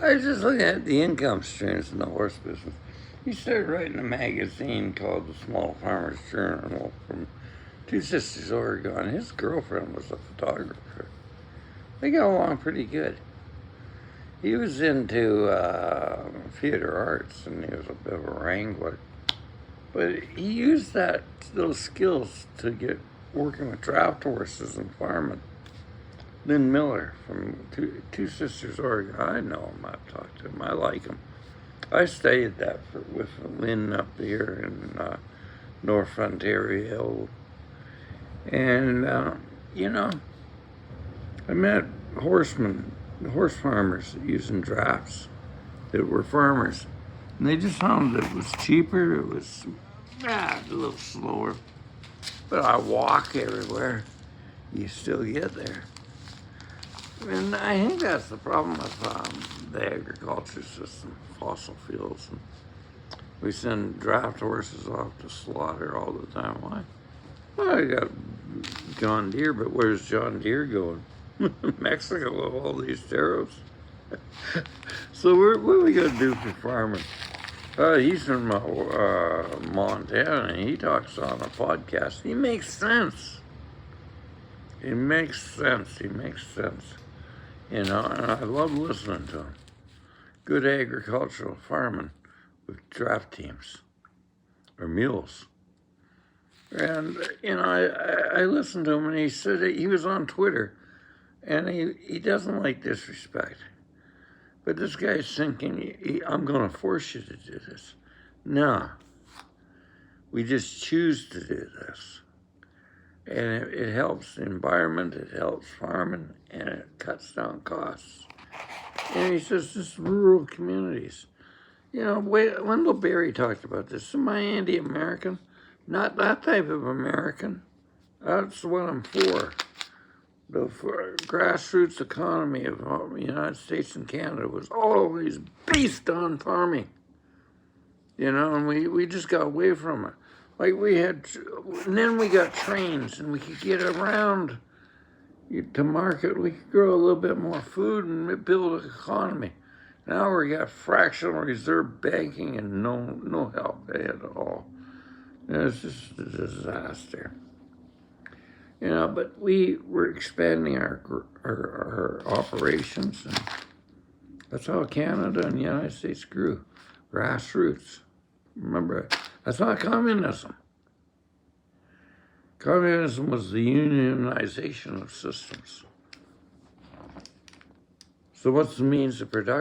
I was just looking at the income streams in the horse business. He started writing a magazine called the Small Farmers Journal from Two Sisters, Oregon. His girlfriend was a photographer. They got along pretty good. He was into theater arts, and he was a bit of a wrangler. But he used those skills to get working with draft horses and farming. Lynn Miller from Two Sisters, Oregon. I know him. I've talked to him. I like him. I studied that with Lynn up here in North Ontario. And, I met horse farmers using drafts that were farmers. And they just found that it was cheaper, it was a little slower. But I walk everywhere, you still get there. And I think that's the problem with the agriculture system, fossil fuels. And we send draft horses off to slaughter all the time. Why? Well, I got John Deere, but where's John Deere going? Mexico with all these tariffs. So what are we going to do for farming? He's from Montana, and he talks on a podcast. He makes sense. He makes sense. And I love listening to him. Good agricultural farming with draft teams or mules. And, I listened to him, and he said he was on Twitter, and he doesn't like disrespect. But this guy's thinking, I'm going to force you to do this. No. We just choose to do this. And it helps the environment, it helps farming, and it cuts down costs. And he says, this is rural communities. Wendell Berry talked about this. Am I anti-American? Not that type of American. That's what I'm for. The grassroots economy of the United States and Canada was always based on farming. And we just got away from it. And then we got trains, and we could get around to market. We could grow a little bit more food and build an economy. Now we got fractional reserve banking and no help at all. It's just a disaster. But we were expanding our operations, and that's how Canada and the United States grew. Grassroots. Remember, that's not communism. Communism was the unionization of systems. So what's the means of production?